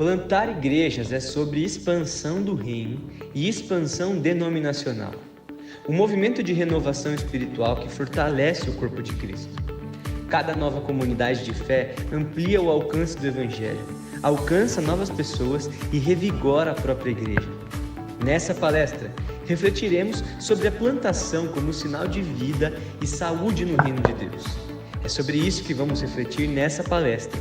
Plantar igrejas é sobre expansão do reino e expansão denominacional. Um movimento de renovação espiritual que fortalece o corpo de Cristo. Cada nova comunidade de fé amplia o alcance do Evangelho, alcança novas pessoas e revigora a própria igreja. Nessa palestra, refletiremos sobre a plantação como sinal de vida e saúde no reino de Deus. É sobre isso que vamos refletir nessa palestra.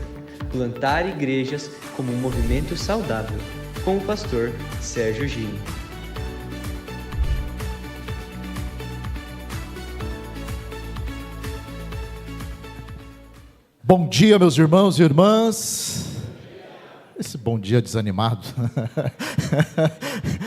Plantar igrejas como um movimento saudável, com o pastor Sérgio Gini. Bom dia, meus irmãos e irmãs. Esse bom dia desanimado.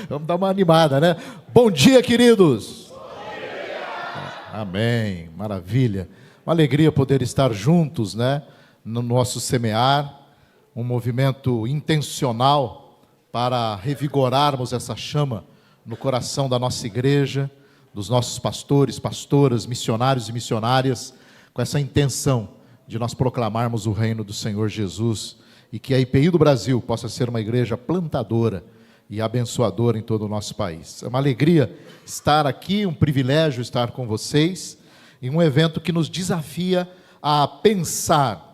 Vamos dar uma animada, né? Bom dia, queridos. Bom dia. Amém, maravilha. Uma alegria poder estar juntos, né? No nosso semear, um movimento intencional para revigorarmos essa chama no coração da nossa igreja, dos nossos pastores, pastoras, missionários e missionárias, com essa intenção de nós proclamarmos o reino do Senhor Jesus e que a IPI do Brasil possa ser uma igreja plantadora e abençoadora em todo o nosso país. É uma alegria estar aqui, um privilégio estar com vocês em um evento que nos desafia a pensar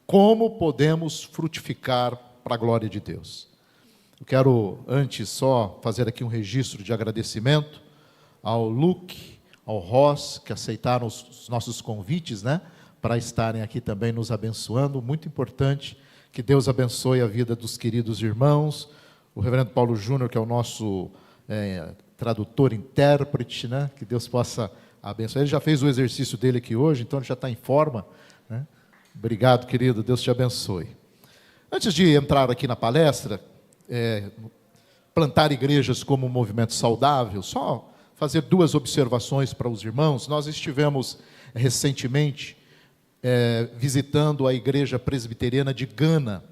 como podemos frutificar para a glória de Deus. Eu quero antes só fazer aqui um registro de agradecimento ao Luke, ao Ross, que aceitaram os nossos convites, né? Para estarem aqui também nos abençoando, muito importante, que Deus abençoe a vida dos queridos irmãos, o reverendo Paulo Júnior, que é o nosso tradutor, intérprete, né? Que Deus possa abençoar. Ele já fez o exercício dele aqui hoje, então ele já está em forma, né? Obrigado, querido, Deus te abençoe. Antes de entrar aqui na palestra, plantar igrejas como um movimento saudável, só fazer duas observações para os irmãos. Nós estivemos recentemente visitando a Igreja Presbiteriana de Gana,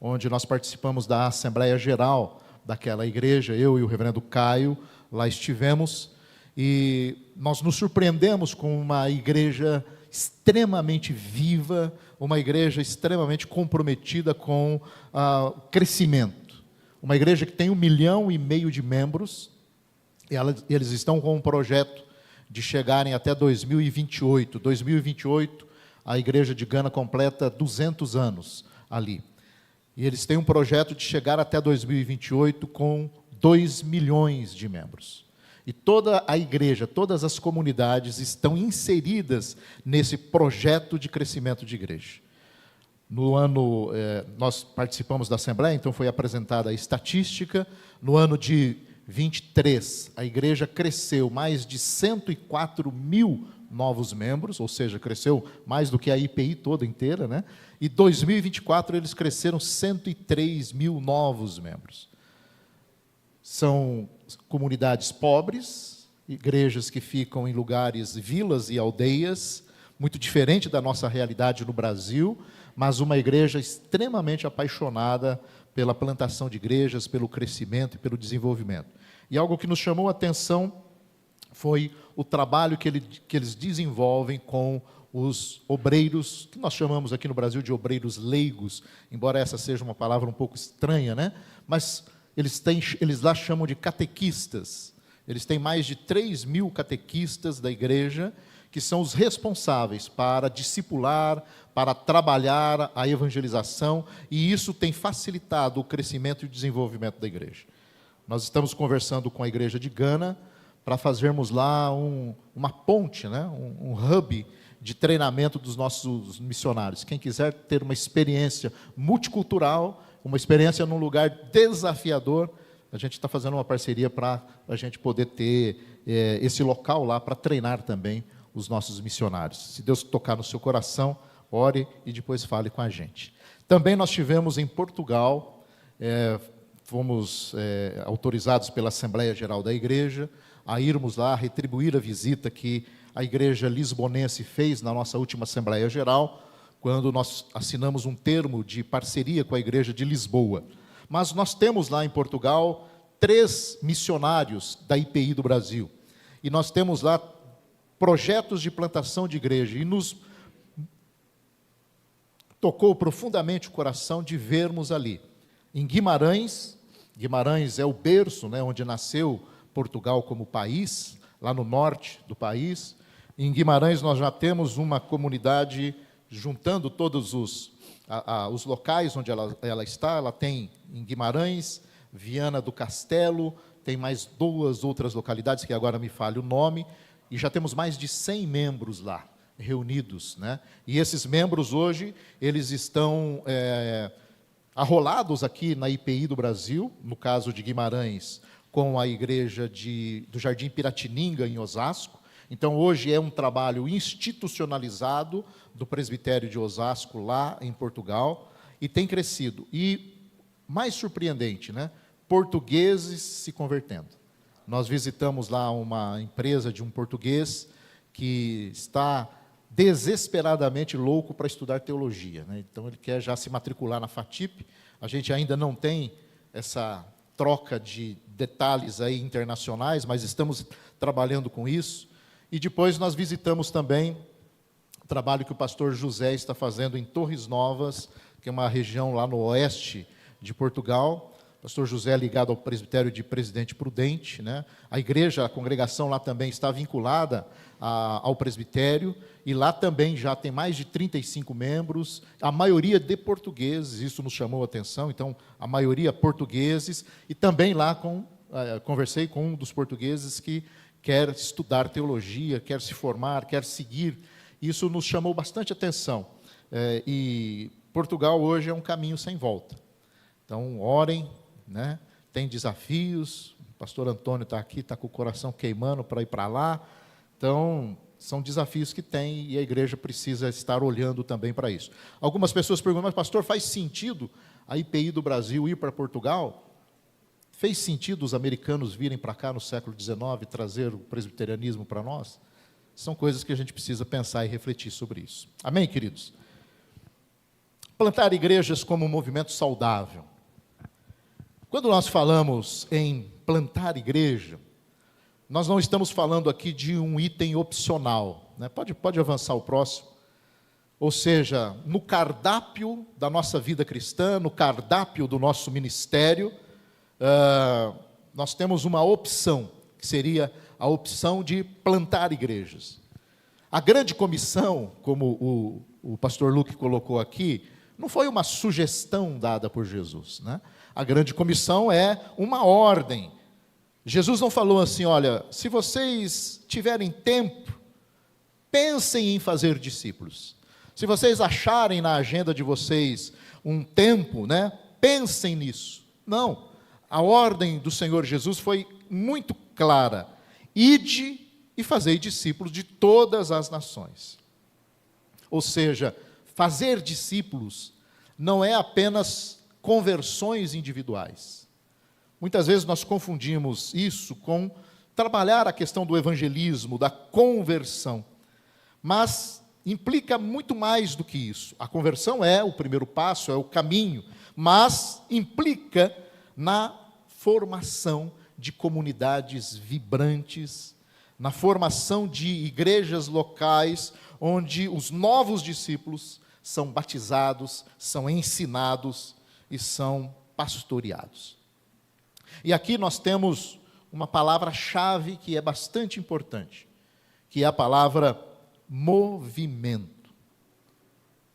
onde nós participamos da Assembleia Geral daquela igreja, eu e o reverendo Caio, lá estivemos, e nós nos surpreendemos com uma igreja extremamente viva, uma igreja extremamente comprometida com crescimento. Uma igreja que tem 1,5 milhão de membros, e eles estão com um projeto de chegarem até 2028. 2028, a igreja de Gana completa 200 anos ali. E eles têm um projeto de chegar até 2028 com 2 milhões de membros. E toda a igreja, todas as comunidades estão inseridas nesse projeto de crescimento de igreja. No ano, nós participamos da Assembleia, então foi apresentada a estatística. No ano de 23, a igreja cresceu mais de 104 mil novos membros, ou seja, cresceu mais do que a IPI toda inteira, né? E 2024 eles cresceram 103 mil novos membros. São comunidades pobres, igrejas que ficam em lugares, vilas e aldeias, muito diferente da nossa realidade no Brasil, mas uma igreja extremamente apaixonada pela plantação de igrejas, pelo crescimento e pelo desenvolvimento. E algo que nos chamou a atenção foi o trabalho que eles desenvolvem com os obreiros, que nós chamamos aqui no Brasil de obreiros leigos, embora essa seja uma palavra um pouco estranha, né? Mas eles lá chamam de catequistas. Eles têm mais de 3 mil catequistas da igreja, que são os responsáveis para discipular, para trabalhar a evangelização, e isso tem facilitado o crescimento e o desenvolvimento da igreja. Nós estamos conversando com a igreja de Gana para fazermos lá uma ponte, né? um hub de treinamento dos nossos missionários. Quem quiser ter uma experiência multicultural, uma experiência num lugar desafiador, a gente está fazendo uma parceria para a gente poder ter esse local lá para treinar também os nossos missionários. Se Deus tocar no seu coração, ore e depois fale com a gente. Também nós tivemos em Portugal, fomos autorizados pela Assembleia Geral da Igreja a irmos lá retribuir a visita que a Igreja Lisbonense fez na nossa última Assembleia Geral, quando nós assinamos um termo de parceria com a Igreja de Lisboa. Mas nós temos lá em Portugal 3 missionários da IPI do Brasil. E nós temos lá projetos de plantação de igreja. E nos tocou profundamente o coração de vermos ali em Guimarães. Guimarães é o berço, né, onde nasceu Portugal como país, lá no norte do país. Em Guimarães nós já temos uma comunidade juntando todos os locais onde ela está. Ela tem em Guimarães, Viana do Castelo, tem mais 2 outras localidades, que agora me falha o nome, e já temos mais de 100 membros lá, reunidos, né? E esses membros hoje, eles estão arrolados aqui na IPI do Brasil, no caso de Guimarães, com a igreja do Jardim Piratininga, em Osasco. Então, hoje é um trabalho institucionalizado do presbitério de Osasco, lá em Portugal, e tem crescido. E, mais surpreendente, né? Portugueses se convertendo. Nós visitamos lá uma empresa de um português que está desesperadamente louco para estudar teologia, né? Então, ele quer já se matricular na FATIP. A gente ainda não tem essa troca de detalhes aí internacionais, mas estamos trabalhando com isso. E depois nós visitamos também o trabalho que o pastor José está fazendo em Torres Novas, que é uma região lá no oeste de Portugal. O pastor José é ligado ao presbitério de Presidente Prudente, né? A igreja, a congregação lá também está vinculada ao presbitério, e lá também já tem mais de 35 membros, a maioria de portugueses. Isso nos chamou a atenção. Então, a maioria portugueses, e também lá conversei com um dos portugueses que quer estudar teologia, quer se formar, quer seguir. Isso nos chamou bastante atenção. E Portugal hoje é um caminho sem volta. Então, orem, né? Tem desafios. O pastor Antônio está aqui, está com o coração queimando para ir para lá. Então, são desafios que tem, e a igreja precisa estar olhando também para isso. Algumas pessoas perguntam: mas pastor, faz sentido a IPI do Brasil ir para Portugal? Fez sentido os americanos virem para cá no século XIX e trazer o presbiterianismo para nós? São coisas que a gente precisa pensar e refletir sobre isso. Amém, queridos? Plantar igrejas como um movimento saudável. Quando nós falamos em plantar igreja, nós não estamos falando aqui de um item opcional, né? Pode avançar o próximo. Ou seja, no cardápio da nossa vida cristã, no cardápio do nosso ministério, nós temos uma opção, que seria a opção de plantar igrejas. A grande comissão, como o pastor Luke colocou aqui, não foi uma sugestão dada por Jesus, né? A grande comissão é uma ordem. Jesus não falou assim: olha, se vocês tiverem tempo, pensem em fazer discípulos. Se vocês acharem na agenda de vocês um tempo, né, pensem nisso. Não. A ordem do Senhor Jesus foi muito clara: ide e fazei discípulos de todas as nações. Ou seja, fazer discípulos não é apenas conversões individuais. Muitas vezes nós confundimos isso com trabalhar a questão do evangelismo, da conversão. Mas implica muito mais do que isso. A conversão é o primeiro passo, é o caminho, mas implica na formação de comunidades vibrantes, na formação de igrejas locais, onde os novos discípulos são batizados, são ensinados e são pastoreados. E aqui nós temos uma palavra-chave que é bastante importante, que é a palavra movimento.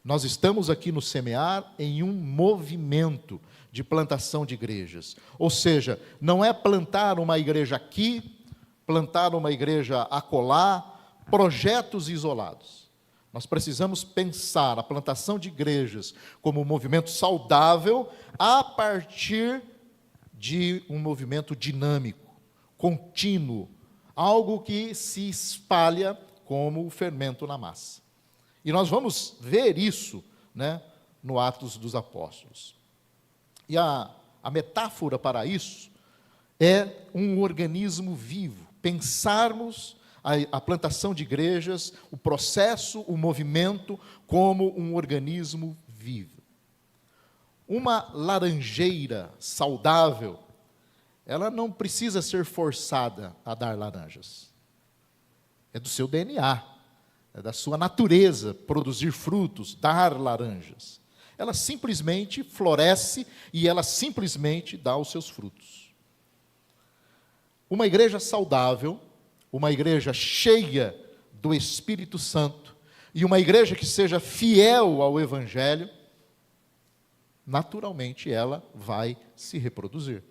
Nós estamos aqui no Semear em um movimento de plantação de igrejas. Ou seja, não é plantar uma igreja aqui, plantar uma igreja acolá, projetos isolados. Nós precisamos pensar a plantação de igrejas como um movimento saudável a partir de um movimento dinâmico, contínuo, algo que se espalha como o fermento na massa. E nós vamos ver isso, né, no Atos dos Apóstolos. E a metáfora para isso é um organismo vivo. Pensarmos a plantação de igrejas, o processo, o movimento, como um organismo vivo. Uma laranjeira saudável, ela não precisa ser forçada a dar laranjas. É do seu DNA, é da sua natureza produzir frutos, dar laranjas. ela simplesmente floresce e ela simplesmente dá os seus frutos. Uma igreja saudável, uma igreja cheia do Espírito Santo e uma igreja que seja fiel ao Evangelho, naturalmente ela vai se reproduzir.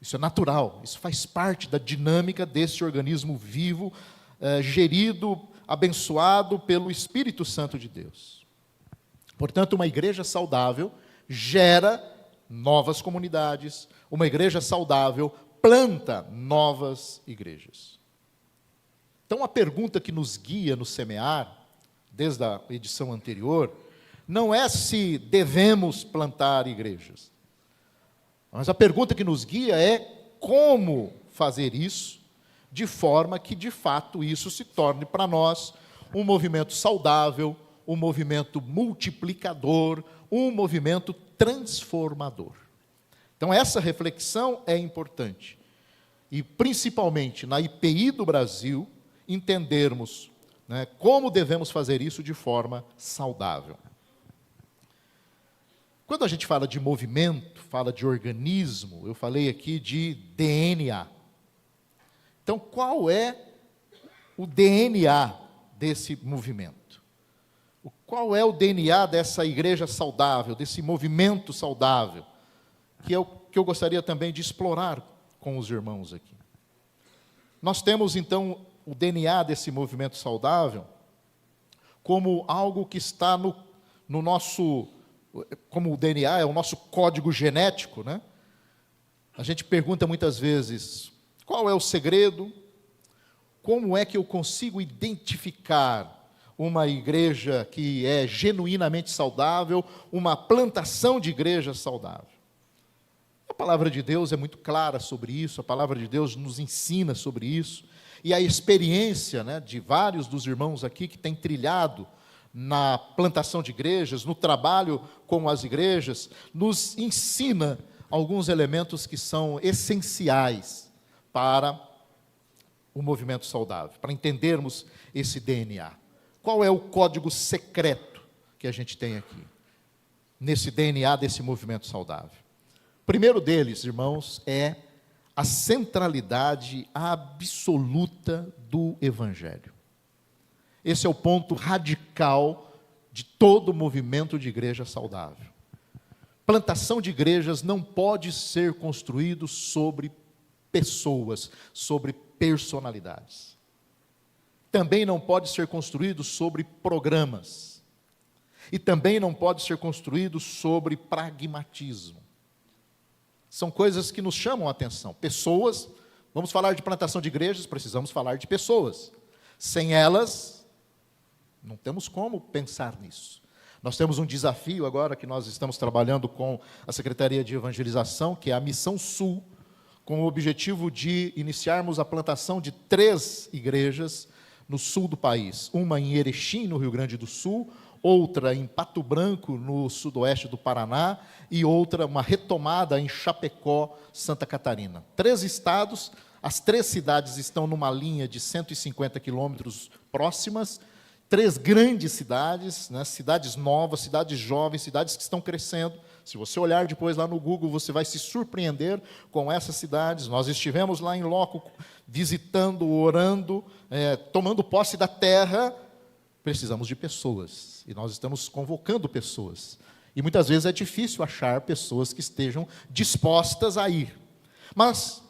Isso é natural, isso faz parte da dinâmica desse organismo vivo, gerido, abençoado pelo Espírito Santo de Deus. Portanto, uma igreja saudável gera novas comunidades, uma igreja saudável planta novas igrejas. Então, a pergunta que nos guia no semear, desde a edição anterior, não é se devemos plantar igrejas, mas a pergunta que nos guia é como fazer isso, de forma que, de fato, isso se torne para nós um movimento saudável, um movimento multiplicador, um movimento transformador. Então, essa reflexão é importante. E, principalmente, na IPI do Brasil, entendermos, né, como devemos fazer isso de forma saudável. Quando a gente fala de movimento, fala de organismo, eu falei aqui de DNA. Então, qual é o DNA desse movimento? Qual é o DNA dessa igreja saudável, desse movimento saudável, que é o que eu gostaria também de explorar com os irmãos aqui. Nós temos, então, o DNA desse movimento saudável como algo que está no nosso, como o DNA é o nosso código genético, né? A gente pergunta muitas vezes, qual é o segredo? Como é que eu consigo identificar uma igreja que é genuinamente saudável, uma plantação de igreja saudável? A palavra de Deus é muito clara sobre isso, a palavra de Deus nos ensina sobre isso, e a experiência, né, de vários dos irmãos aqui que têm trilhado na plantação de igrejas, no trabalho com as igrejas, nos ensina alguns elementos que são essenciais para o movimento saudável, para entendermos esse DNA. Qual é o código secreto que a gente tem aqui, nesse DNA desse movimento saudável? O primeiro deles, irmãos, é a centralidade absoluta do Evangelho. Esse é o ponto radical de todo o movimento de igreja saudável. Plantação de igrejas não pode ser construído sobre pessoas, sobre personalidades. Também não pode ser construído sobre programas. E também não pode ser construído sobre pragmatismo. São coisas que nos chamam a atenção. Pessoas, vamos falar de plantação de igrejas, precisamos falar de pessoas. Sem elas, não temos como pensar nisso. Nós temos um desafio agora que nós estamos trabalhando com a Secretaria de Evangelização, que é a Missão Sul, com o objetivo de iniciarmos a plantação de 3 igrejas no sul do país. Uma em Erechim, no Rio Grande do Sul, outra em Pato Branco, no sudoeste do Paraná, e outra, uma retomada em Chapecó, Santa Catarina. 3 estados, as 3 cidades estão numa linha de 150 quilômetros próximas, 3 grandes cidades, né, cidades novas, cidades jovens, cidades que estão crescendo. Se você olhar depois lá no Google, você vai se surpreender com essas cidades. Nós estivemos lá em loco, visitando, orando, tomando posse da terra. Precisamos de pessoas, e nós estamos convocando pessoas. E muitas vezes é difícil achar pessoas que estejam dispostas a ir. Mas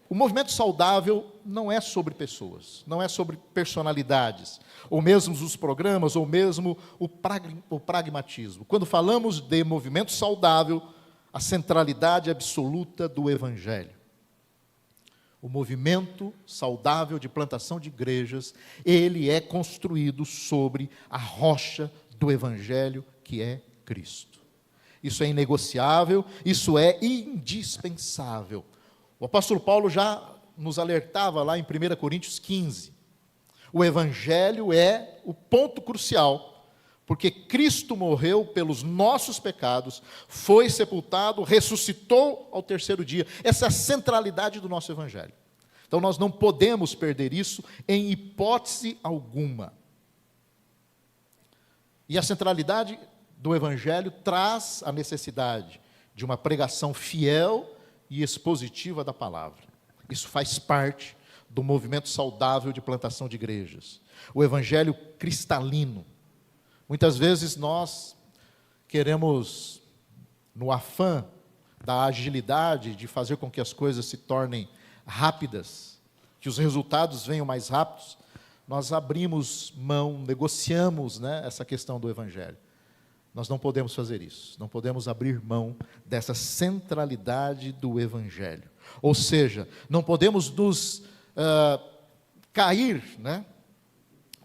o movimento saudável não é sobre pessoas, não é sobre personalidades, ou mesmo os programas, ou mesmo o pragmatismo. Quando falamos de movimento saudável, a centralidade absoluta do Evangelho. O movimento saudável de plantação de igrejas, ele é construído sobre a rocha do Evangelho, que é Cristo. Isso é inegociável, isso é indispensável. O apóstolo Paulo já nos alertava lá em 1 Coríntios 15. O Evangelho é o ponto crucial, porque Cristo morreu pelos nossos pecados, foi sepultado, ressuscitou ao 3º dia. Essa é a centralidade do nosso Evangelho. Então nós não podemos perder isso em hipótese alguma. E a centralidade do Evangelho traz a necessidade de uma pregação fiel e expositiva da palavra. Isso faz parte do movimento saudável de plantação de igrejas. O Evangelho cristalino. Muitas vezes nós queremos, no afã da agilidade, de fazer com que as coisas se tornem rápidas, que os resultados venham mais rápidos, nós abrimos mão, negociamos, essa questão do Evangelho. Nós não podemos fazer isso, não podemos abrir mão dessa centralidade do Evangelho. Ou seja, não podemos nos cair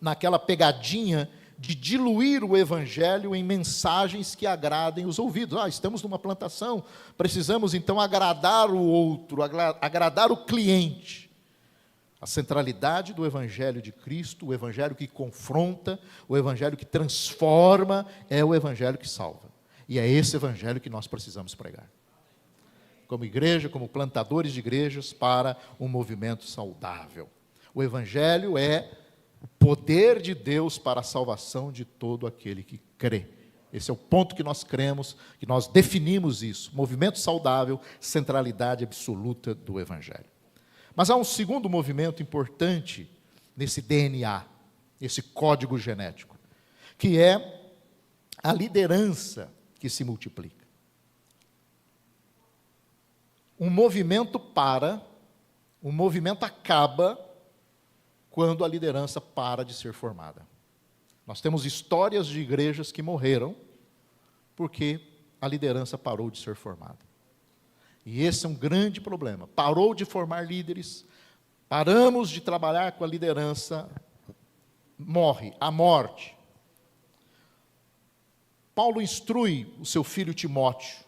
naquela pegadinha de diluir o Evangelho em mensagens que agradem os ouvidos. Estamos numa plantação, precisamos então agradar o outro, agradar o cliente. A centralidade do Evangelho de Cristo, o Evangelho que confronta, o Evangelho que transforma, é o Evangelho que salva. E é esse Evangelho que nós precisamos pregar. Como igreja, como plantadores de igrejas, para um movimento saudável. O Evangelho é o poder de Deus para a salvação de todo aquele que crê. Esse é o ponto que nós cremos, que nós definimos isso. Movimento saudável, centralidade absoluta do Evangelho. Mas há um segundo movimento importante nesse DNA, nesse código genético, que é a liderança que se multiplica. Um movimento acaba quando a liderança para de ser formada. Nós temos histórias de igrejas que morreram porque a liderança parou de ser formada. E esse é um grande problema. Parou de formar líderes, paramos de trabalhar com a liderança, morre, a morte. Paulo instrui o seu filho Timóteo,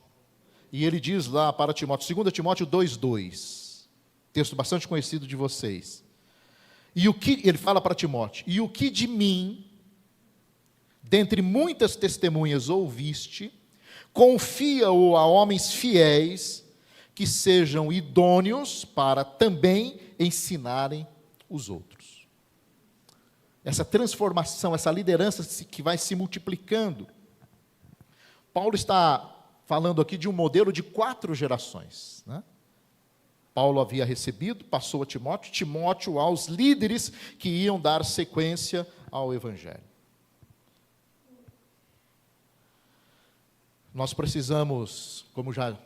e ele diz lá para Timóteo, 2 Timóteo 2:2, texto bastante conhecido de vocês. Ele fala para Timóteo, e o que de mim, dentre muitas testemunhas ouviste, confia-o a homens fiéis, que sejam idôneos para também ensinarem os outros. Essa transformação, essa liderança que vai se multiplicando. Paulo está falando aqui de um modelo de 4 gerações. Paulo havia recebido, passou a Timóteo, Timóteo aos líderes que iam dar sequência ao Evangelho. Nós precisamos, como a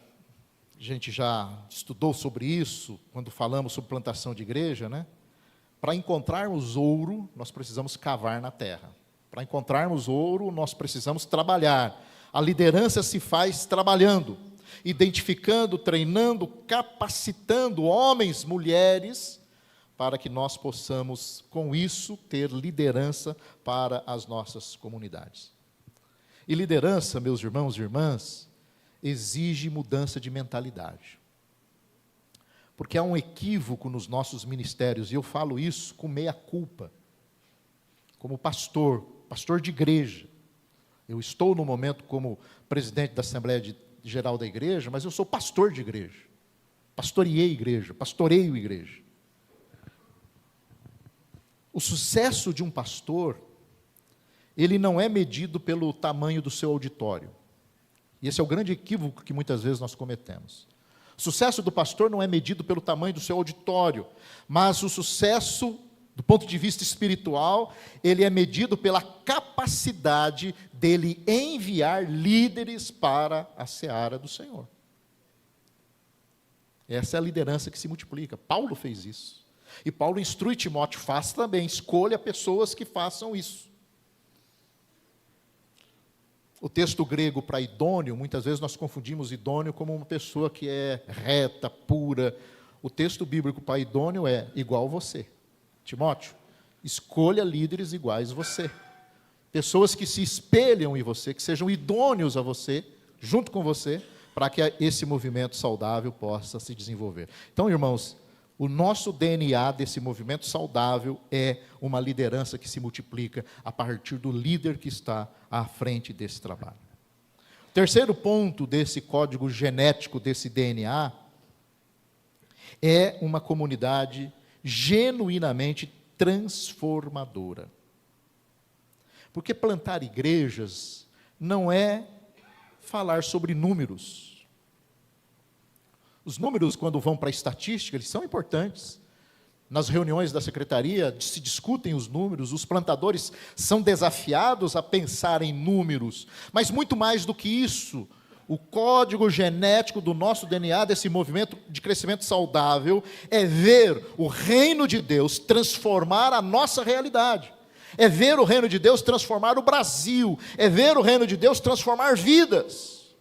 gente já estudou sobre isso, quando falamos sobre plantação de igreja, para encontrarmos ouro, nós precisamos cavar na terra. Para encontrarmos ouro, nós precisamos trabalhar. A liderança se faz trabalhando, identificando, treinando, capacitando homens, mulheres, para que nós possamos, com isso, ter liderança para as nossas comunidades. E liderança, meus irmãos e irmãs, exige mudança de mentalidade. Porque há um equívoco nos nossos ministérios, e eu falo isso com meia-culpa. Como pastor de igreja. Eu estou no momento como presidente da Assembleia Geral da Igreja, mas eu sou pastor de igreja. Pastoreio igreja. O sucesso de um pastor, ele não é medido pelo tamanho do seu auditório. E esse é o grande equívoco que muitas vezes nós cometemos. O sucesso do pastor não é medido pelo tamanho do seu auditório, mas o sucesso, do ponto de vista espiritual, ele é medido pela capacidade dele enviar líderes para a seara do Senhor. Essa é a liderança que se multiplica. Paulo fez isso. E Paulo instrui Timóteo, faça também, escolha pessoas que façam isso. O texto grego para idôneo, muitas vezes nós confundimos idôneo como uma pessoa que é reta, pura. O texto bíblico para idôneo é igual a você. Timóteo, escolha líderes iguais a você. Pessoas que se espelham em você, que sejam idôneos a você, junto com você, para que esse movimento saudável possa se desenvolver. Então, irmãos, o nosso DNA desse movimento saudável é uma liderança que se multiplica a partir do líder que está à frente desse trabalho. O terceiro ponto desse código genético, desse DNA, é uma comunidade genuinamente transformadora. Porque plantar igrejas não é falar sobre números. Os números, quando vão para a estatística, eles são importantes. Nas reuniões da secretaria se discutem os números, os plantadores são desafiados a pensar em números. Mas muito mais do que isso, o código genético do nosso DNA, desse movimento de crescimento saudável, é ver o reino de Deus transformar a nossa realidade. É ver o reino de Deus transformar o Brasil. É ver o reino de Deus transformar vidas.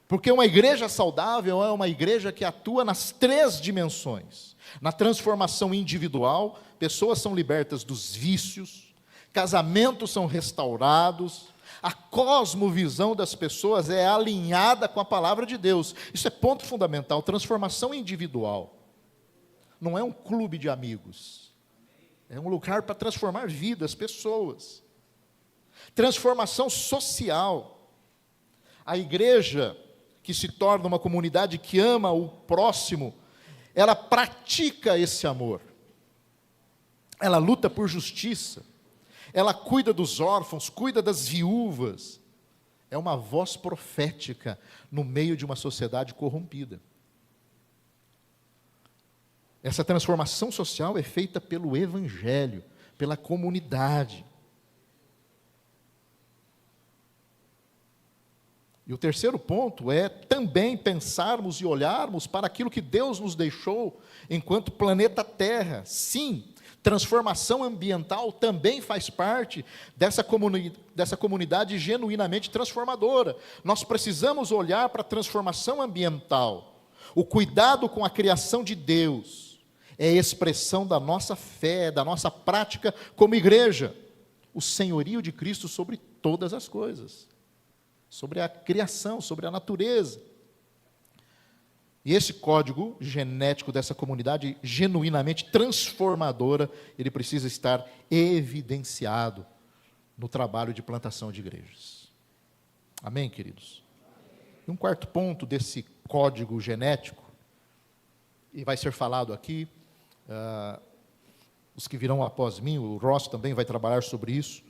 Porque uma igreja saudável é uma igreja que atua nas 3 dimensões. Na transformação individual, pessoas são libertas dos vícios, casamentos são restaurados, a cosmovisão das pessoas é alinhada com a palavra de Deus. Isso é ponto fundamental. Transformação individual não é um clube de amigos, é um lugar para transformar vidas, pessoas. Transformação social. A igreja que se torna uma comunidade que ama o próximo, ela pratica esse amor. Ela luta por justiça. Ela cuida dos órfãos, cuida das viúvas. É uma voz profética no meio de uma sociedade corrompida. Essa transformação social é feita pelo Evangelho, pela comunidade. E o terceiro ponto é também pensarmos e olharmos para aquilo que Deus nos deixou enquanto planeta Terra. Sim, transformação ambiental também faz parte dessa comunidade genuinamente transformadora. Nós precisamos olhar para a transformação ambiental. O cuidado com a criação de Deus é expressão da nossa fé, da nossa prática como igreja. O senhorio de Cristo sobre todas as coisas. Sobre a criação, sobre a natureza. E esse código genético dessa comunidade genuinamente transformadora, ele precisa estar evidenciado no trabalho de plantação de igrejas. Amém, queridos? E um quarto ponto desse código genético, e vai ser falado aqui, os que virão após mim, o Ross também vai trabalhar sobre isso,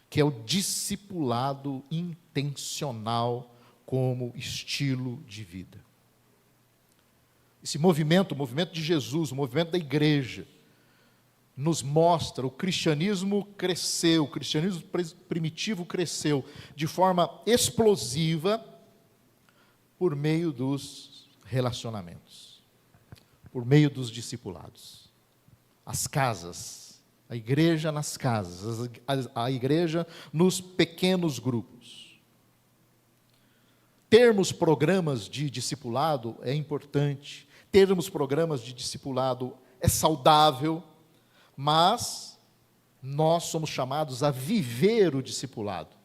que é o discipulado intencional como estilo de vida. Esse movimento, o movimento de Jesus, o movimento da igreja, nos mostra, o cristianismo cresceu, o cristianismo primitivo cresceu de forma explosiva por meio dos relacionamentos, por meio dos discipulados. As casas, a igreja nas casas, a igreja nos pequenos grupos. Termos programas de discipulado é importante, termos programas de discipulado é saudável, mas nós somos chamados a viver o discipulado.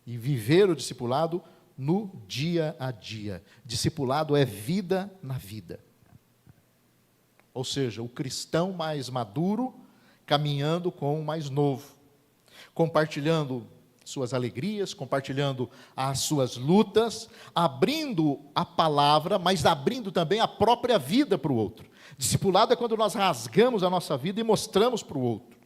E viver o discipulado no dia a dia. Discipulado é vida na vida. Ou seja, o cristão mais maduro caminhando com o mais novo, compartilhando suas alegrias, compartilhando as suas lutas, abrindo a palavra, mas abrindo também a própria vida para o outro. Discipulado é quando nós rasgamos a nossa vida e mostramos para o outro.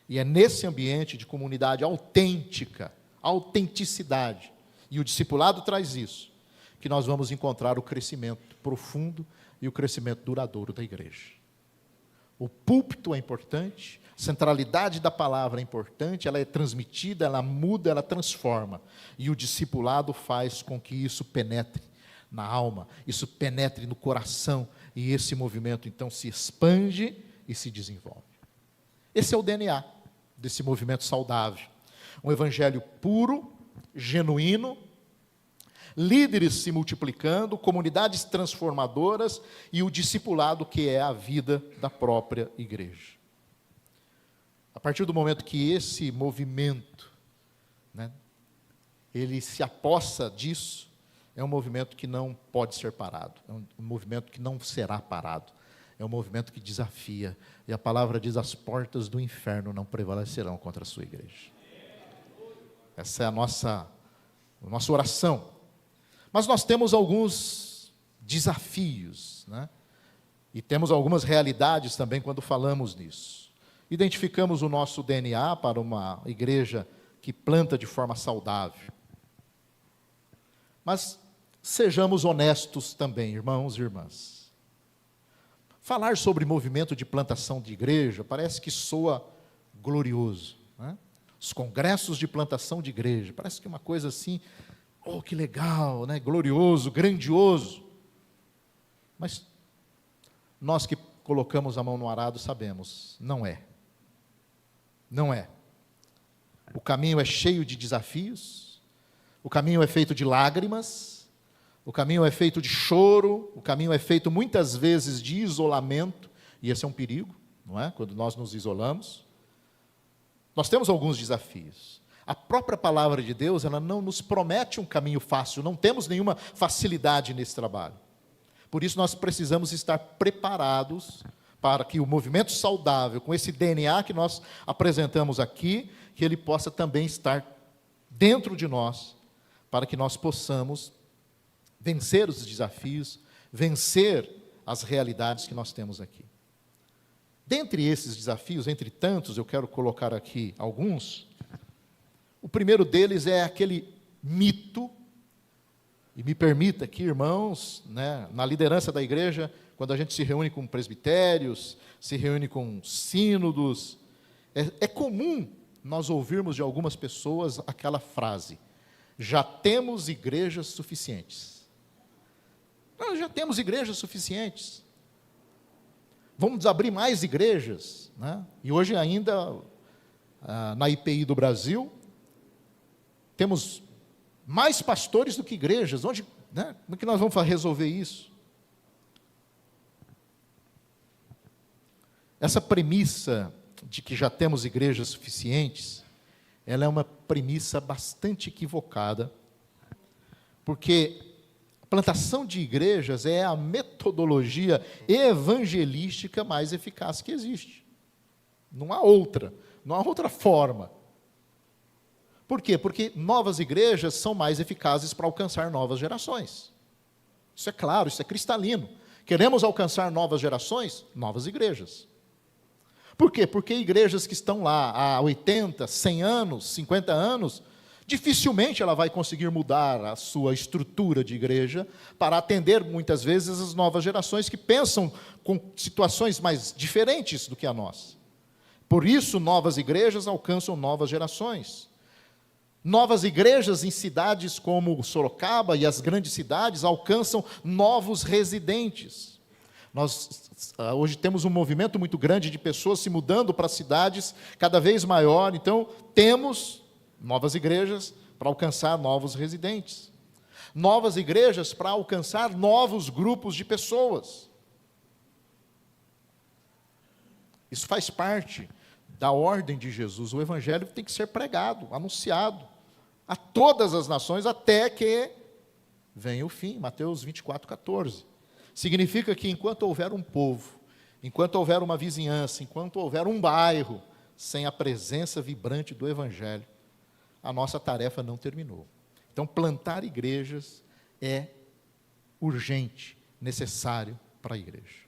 E é nesse ambiente de comunidade autêntica, autenticidade, e o discipulado traz isso, que nós vamos encontrar o crescimento profundo e o crescimento duradouro da igreja. O púlpito é importante, a centralidade da palavra é importante, ela é transmitida, ela muda, ela transforma. E o discipulado faz com que isso penetre na alma, isso penetre no coração, e esse movimento então se expande e se desenvolve. Esse é o DNA desse movimento saudável. Um evangelho puro, genuíno, líderes se multiplicando, comunidades transformadoras e o discipulado que é a vida da própria igreja. A partir do momento que esse movimento, ele se apossa disso, é um movimento que não pode ser parado, é um movimento que não será parado, é um movimento que desafia, e a palavra diz, as portas do inferno não prevalecerão contra a sua igreja. Essa é a nossa oração. Mas nós temos alguns desafios, e temos algumas realidades também quando falamos nisso. identificamos o nosso DNA para uma igreja que planta de forma saudável. Mas sejamos honestos também, irmãos e irmãs. Falar sobre movimento de plantação de igreja parece que soa glorioso, né? Os congressos de plantação de igreja, parece que é uma coisa assim, oh, que legal, né? Glorioso, grandioso. Mas nós que colocamos a mão no arado sabemos, não é. Não é. O caminho é cheio de desafios, o caminho é feito de lágrimas, o caminho é feito de choro, o caminho é feito muitas vezes de isolamento, e esse é um perigo, não é? Quando nós nos isolamos. Nós temos alguns desafios. A própria palavra de Deus, ela não nos promete um caminho fácil, não temos nenhuma facilidade nesse trabalho. Por isso nós precisamos estar preparados para que o movimento saudável, com esse DNA que nós apresentamos aqui, que ele possa também estar dentro de nós, para que nós possamos vencer os desafios, vencer as realidades que nós temos aqui. Dentre esses desafios, entre tantos, eu quero colocar aqui alguns. O primeiro deles é aquele mito, e me permita aqui, irmãos, né, na liderança da igreja, quando a gente se reúne com presbitérios, se reúne com sínodos, é comum nós ouvirmos de algumas pessoas aquela frase: já temos igrejas suficientes. Nós já temos igrejas suficientes. Vamos abrir mais igrejas, né? E hoje ainda, na IPI do Brasil, temos mais pastores do que igrejas. Onde, né? Como é que nós vamos resolver isso? Essa premissa de que já temos igrejas suficientes, ela é uma premissa bastante equivocada, porque a plantação de igrejas é a metodologia evangelística mais eficaz que existe. Não há outra forma. Por quê? Porque novas igrejas são mais eficazes para alcançar novas gerações. Isso é claro, isso é cristalino. Queremos alcançar novas gerações? Novas igrejas. Por quê? Porque igrejas que estão lá há 80, 100 anos, 50 anos, dificilmente ela vai conseguir mudar a sua estrutura de igreja para atender, muitas vezes, as novas gerações que pensam com situações mais diferentes do que a nossa. Por isso, novas igrejas alcançam novas gerações. Novas igrejas em cidades como Sorocaba e as grandes cidades alcançam novos residentes. Nós hoje temos um movimento muito grande de pessoas se mudando para cidades cada vez maior, então temos novas igrejas para alcançar novos residentes. Novas igrejas para alcançar novos grupos de pessoas. Isso faz parte da ordem de Jesus. O evangelho tem que ser pregado, anunciado a todas as nações até que venha o fim. Mateus 24:14. Significa que enquanto houver um povo, enquanto houver uma vizinhança, enquanto houver um bairro sem a presença vibrante do evangelho, a nossa tarefa não terminou. Então, plantar igrejas é urgente, necessário para a igreja.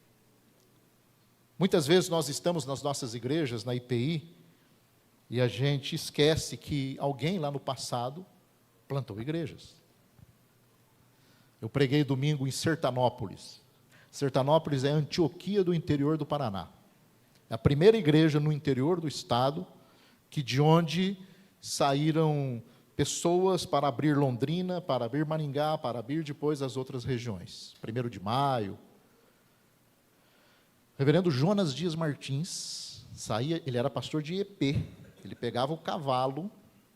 Muitas vezes nós estamos nas nossas igrejas, na IPI, e a gente esquece que alguém lá no passado plantou igrejas. Eu preguei domingo em Sertanópolis. Sertanópolis é a Antioquia do interior do Paraná. É a primeira igreja no interior do estado, de onde saíram pessoas para abrir Londrina, para abrir Maringá, para abrir depois as outras regiões. 1º de Maio. O reverendo Jonas Dias Martins saía, ele era pastor de Epê. Ele pegava o cavalo,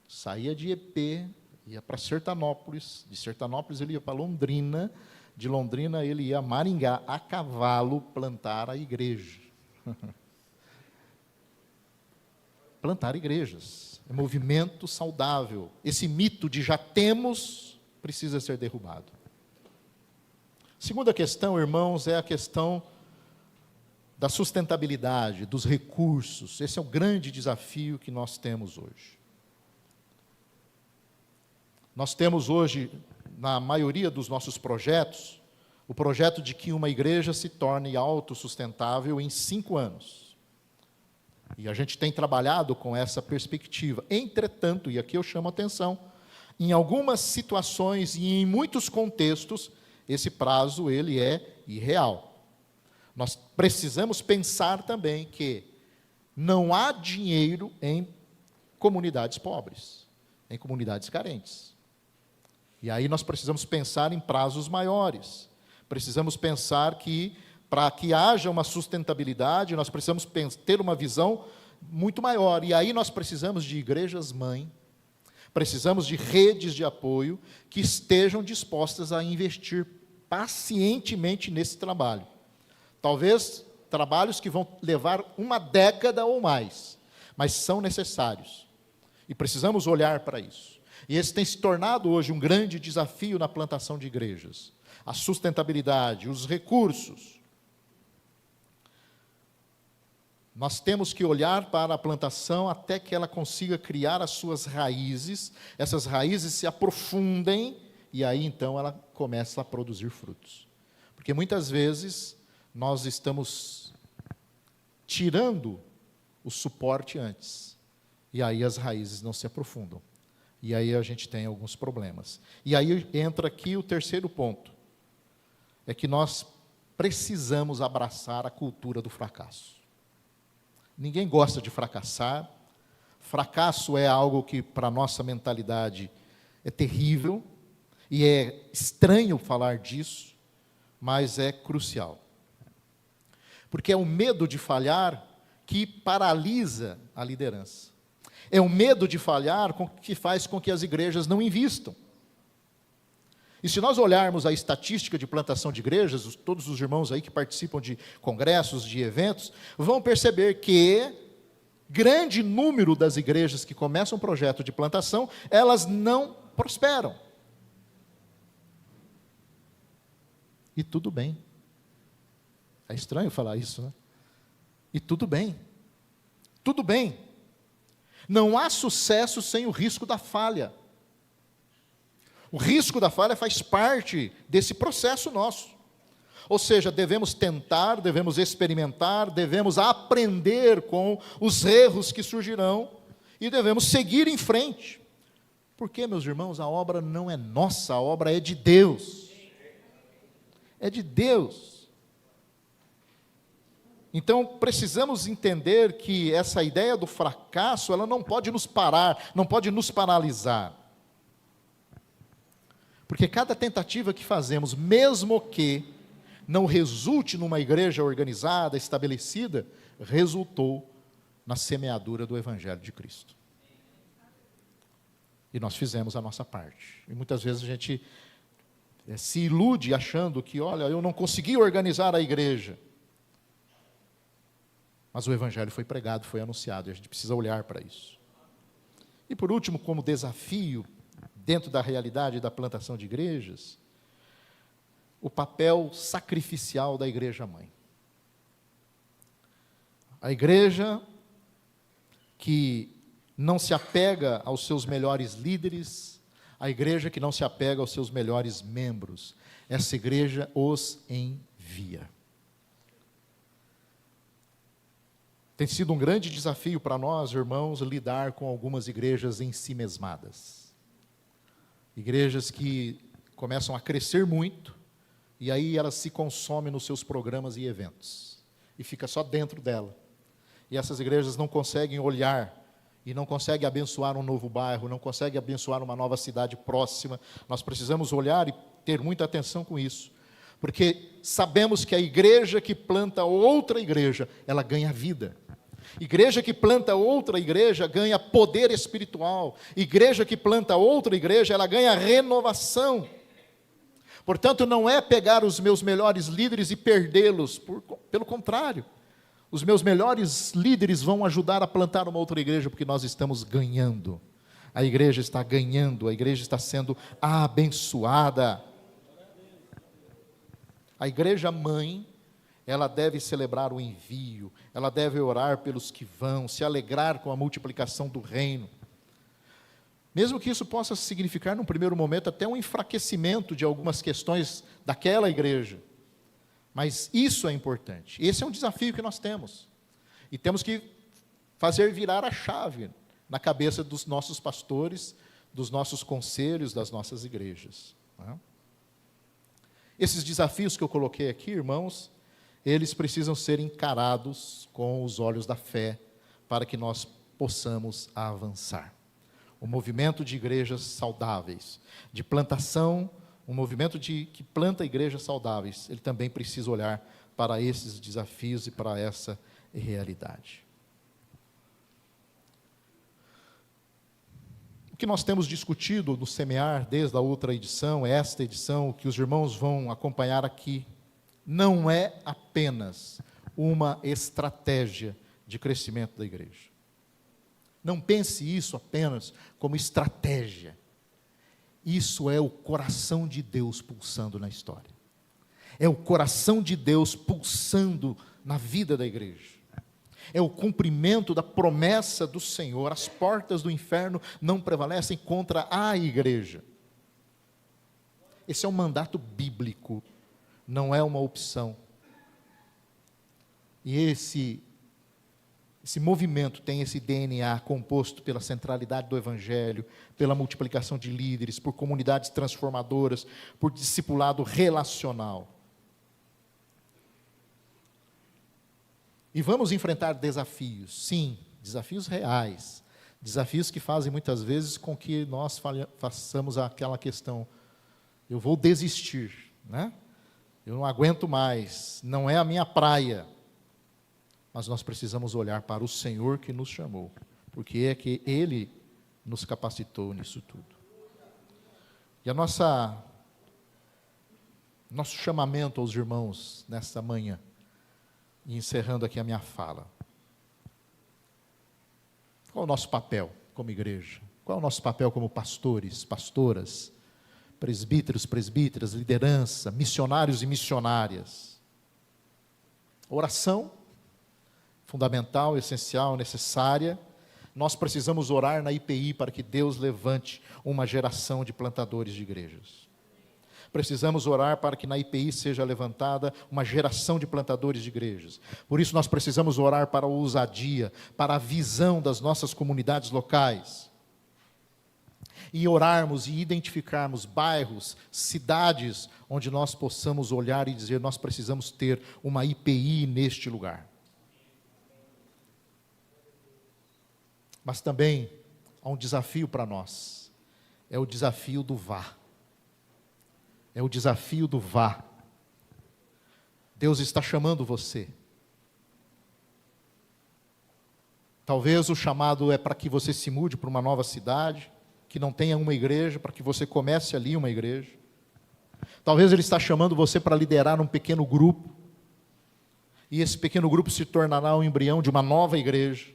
saía de Epê, ia para Sertanópolis, de Sertanópolis ele ia para Londrina, de Londrina ele ia a Maringá, a cavalo, plantar a igreja. Plantar igrejas, é movimento saudável. Esse mito de já temos, precisa ser derrubado. Segunda questão, irmãos, é a questão da sustentabilidade, dos recursos. Esse é o grande desafio que nós temos hoje. Nós temos hoje, na maioria dos nossos projetos, o projeto de que uma igreja se torne autossustentável em 5 anos. E a gente tem trabalhado com essa perspectiva. Entretanto, e aqui eu chamo a atenção, em algumas situações e em muitos contextos, esse prazo ele é irreal. Nós precisamos pensar também que não há dinheiro em comunidades pobres, em comunidades carentes. E aí nós precisamos pensar em prazos maiores. Precisamos pensar que, para que haja uma sustentabilidade, nós precisamos ter uma visão muito maior. E aí nós precisamos de igrejas-mãe, precisamos de redes de apoio que estejam dispostas a investir pacientemente nesse trabalho. Talvez trabalhos que vão levar uma década ou mais, mas são necessários. E precisamos olhar para isso. E esse tem se tornado hoje um grande desafio na plantação de igrejas. A sustentabilidade, os recursos. Nós temos que olhar para a plantação até que ela consiga criar as suas raízes, essas raízes se aprofundem, e aí então ela começa a produzir frutos. Porque muitas vezes nós estamos tirando o suporte antes, e aí as raízes não se aprofundam. E aí a gente tem alguns problemas. E aí entra aqui o terceiro ponto, é que nós precisamos abraçar a cultura do fracasso. Ninguém gosta de fracassar. Fracasso é algo que, para a nossa mentalidade, é terrível, e é estranho falar disso, mas é crucial. Porque é o medo de falhar que paralisa a liderança. É o medo de falhar que faz com que as igrejas não invistam. E se nós olharmos a estatística de plantação de igrejas, todos os irmãos aí que participam de congressos, de eventos, vão perceber que grande número das igrejas que começam um projeto de plantação, elas não prosperam. E tudo bem. É estranho falar isso, né? E tudo bem. Tudo bem. Não há sucesso sem o risco da falha. O risco da falha faz parte desse processo nosso. Ou seja, devemos tentar, devemos experimentar, devemos aprender com os erros que surgirão e devemos seguir em frente. Porque, meus irmãos, a obra não é nossa, a obra é de Deus. É de Deus. Então, precisamos entender que essa ideia do fracasso, ela não pode nos parar, não pode nos paralisar. Porque cada tentativa que fazemos, mesmo que não resulte numa igreja organizada, estabelecida, resultou na semeadura do Evangelho de Cristo. E nós fizemos a nossa parte. E muitas vezes a gente se ilude achando que, olha, eu não consegui organizar a igreja. Mas o Evangelho foi pregado, foi anunciado, e a gente precisa olhar para isso. E por último, como desafio, dentro da realidade da plantação de igrejas, o papel sacrificial da igreja-mãe. A igreja que não se apega aos seus melhores líderes, a igreja que não se apega aos seus melhores membros, essa igreja os envia. Tem sido um grande desafio para nós, irmãos, lidar com algumas igrejas ensimesmadas. Igrejas que começam a crescer muito, e aí elas se consomem nos seus programas e eventos. E fica só dentro dela. E essas igrejas não conseguem olhar, e não conseguem abençoar um novo bairro, não conseguem abençoar uma nova cidade próxima. Nós precisamos olhar e ter muita atenção com isso. Porque sabemos que a igreja que planta outra igreja, ela ganha vida. Igreja que planta outra igreja ganha poder espiritual. Igreja que planta outra igreja, ela ganha renovação. Portanto, não é pegar os meus melhores líderes e perdê-los. Pelo contrário, os meus melhores líderes vão ajudar a plantar uma outra igreja, porque nós estamos ganhando. A igreja está ganhando, a igreja está sendo abençoada. A igreja mãe, ela deve celebrar o envio, ela deve orar pelos que vão, se alegrar com a multiplicação do reino. Mesmo que isso possa significar, num primeiro momento, até um enfraquecimento de algumas questões daquela igreja. Mas isso é importante. Esse é um desafio que nós temos. E temos que fazer virar a chave na cabeça dos nossos pastores, dos nossos conselhos, das nossas igrejas. Né? Esses desafios que eu coloquei aqui, irmãos, eles precisam ser encarados com os olhos da fé, para que nós possamos avançar. O movimento de igrejas saudáveis, de plantação, um movimento que planta igrejas saudáveis, ele também precisa olhar para esses desafios e para essa realidade. O que nós temos discutido no Semear, desde a outra edição, esta edição, que os irmãos vão acompanhar aqui, não é apenas uma estratégia de crescimento da igreja. Não pense isso apenas como estratégia. Isso é o coração de Deus pulsando na história. É o coração de Deus pulsando na vida da igreja. É o cumprimento da promessa do Senhor. As portas do inferno não prevalecem contra a igreja. Esse é um mandato bíblico, não é uma opção. E esse movimento tem esse DNA composto pela centralidade do Evangelho, pela multiplicação de líderes, por comunidades transformadoras, por discipulado relacional. E vamos enfrentar desafios, sim, desafios reais, desafios que fazem muitas vezes com que nós façamos aquela questão, eu vou desistir, né? Eu não aguento mais, não é a minha praia. Mas nós precisamos olhar para o Senhor que nos chamou, porque é que Ele nos capacitou nisso tudo. E nosso chamamento aos irmãos nesta manhã, e encerrando aqui a minha fala. Qual é o nosso papel como igreja? Qual é o nosso papel como pastores, pastoras, presbíteros, presbíteras, liderança, missionários e missionárias? Oração, fundamental, essencial, necessária. Nós precisamos orar na IPI para que Deus levante uma geração de plantadores de igrejas. Precisamos orar para que na IPI seja levantada uma geração de plantadores de igrejas. Por isso nós precisamos orar para a ousadia, para a visão das nossas comunidades locais. E orarmos e identificarmos bairros, cidades, onde nós possamos olhar e dizer, nós precisamos ter uma IPI neste lugar. Mas também há um desafio para nós, é o desafio do vá. É o desafio do vá. Deus está chamando você. Talvez o chamado é para que você se mude para uma nova cidade, que não tenha uma igreja, para que você comece ali uma igreja. Talvez Ele está chamando você para liderar um pequeno grupo, e esse pequeno grupo se tornará o embrião de uma nova igreja.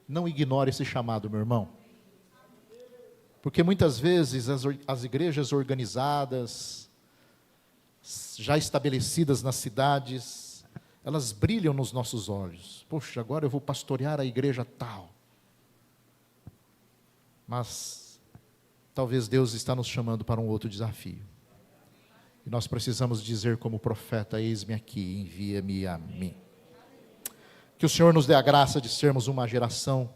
Não ignore esse chamado, meu irmão. Porque muitas vezes as igrejas organizadas, já estabelecidas nas cidades, elas brilham nos nossos olhos. Poxa, agora eu vou pastorear a igreja tal. Mas talvez Deus está nos chamando para um outro desafio. E nós precisamos dizer como profeta, eis-me aqui, envia-me a mim. Que o Senhor nos dê a graça de sermos uma geração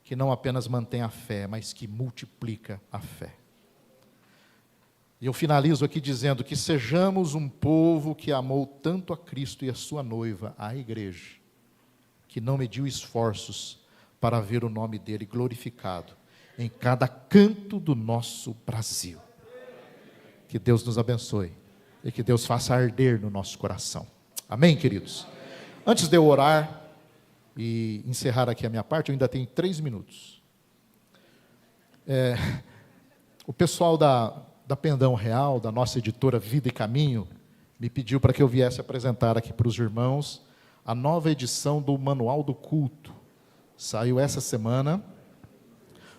que não apenas mantém a fé, mas que multiplica a fé. E eu finalizo aqui dizendo que sejamos um povo que amou tanto a Cristo e a sua noiva, a igreja, que não mediu esforços para ver o nome dele glorificado em cada canto do nosso Brasil. Que Deus nos abençoe e que Deus faça arder no nosso coração. Amém, queridos? Antes de eu orar e encerrar aqui a minha parte, eu ainda tenho 3 minutos. O pessoal da Pendão Real, da nossa editora Vida e Caminho, me pediu para que eu viesse apresentar aqui para os irmãos a nova edição do Manual do Culto. Saiu essa semana.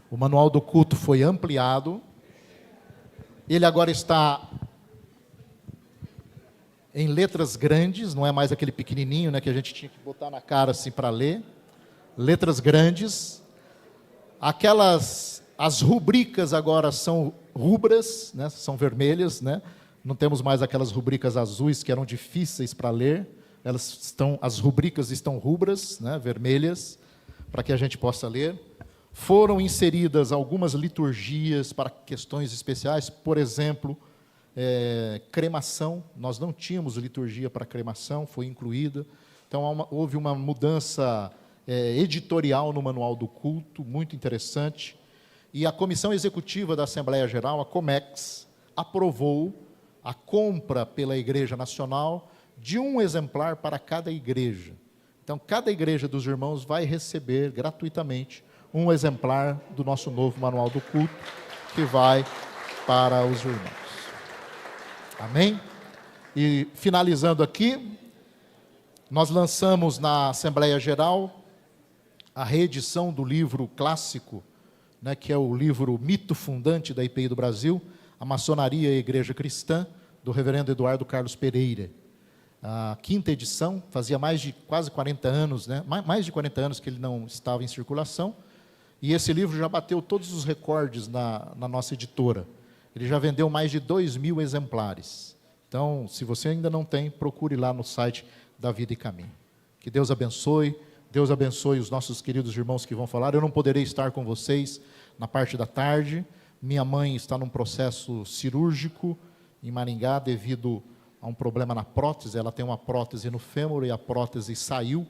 O Manual do Culto foi ampliado. Ele agora está em letras grandes, não é mais aquele pequenininho, né, que a gente tinha que botar na cara assim para ler. Letras grandes. As rubricas agora são rubras, né, são vermelhas, né? Não temos mais aquelas rubricas azuis que eram difíceis para ler. As rubricas estão rubras, né, vermelhas, para que a gente possa ler. Foram inseridas algumas liturgias para questões especiais, por exemplo, cremação. Nós não tínhamos liturgia para cremação, foi incluída. Então, houve uma mudança editorial no Manual do Culto, muito interessante. E a Comissão Executiva da Assembleia Geral, a COMEX, aprovou a compra pela Igreja Nacional de um exemplar para cada igreja. Então, cada igreja dos irmãos vai receber gratuitamente um exemplar do nosso novo Manual do Culto, que vai para os irmãos. Amém? E finalizando aqui, nós lançamos na Assembleia Geral a reedição do livro clássico, né, que é o livro Mito Fundante da IPI do Brasil, A Maçonaria e a Igreja Cristã, do reverendo Eduardo Carlos Pereira. A 5ª edição, fazia mais de quase 40 anos, né, mais de 40 anos que ele não estava em circulação, e esse livro já bateu todos os recordes na nossa editora. Ele já vendeu mais de 2.000 exemplares. Então, se você ainda não tem, procure lá no site da Vida e Caminho. Que Deus abençoe os nossos queridos irmãos que vão falar. Eu não poderei estar com vocês na parte da tarde. Minha mãe está num processo cirúrgico em Maringá devido a um problema na prótese. Ela tem uma prótese no fêmur e a prótese saiu.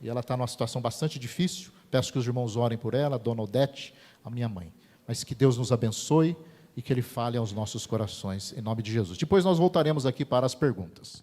E ela está numa situação bastante difícil. Peço que os irmãos orem por ela, Dona Odete, a minha mãe. Mas que Deus nos abençoe e que Ele fale aos nossos corações, em nome de Jesus. Depois nós voltaremos aqui para as perguntas.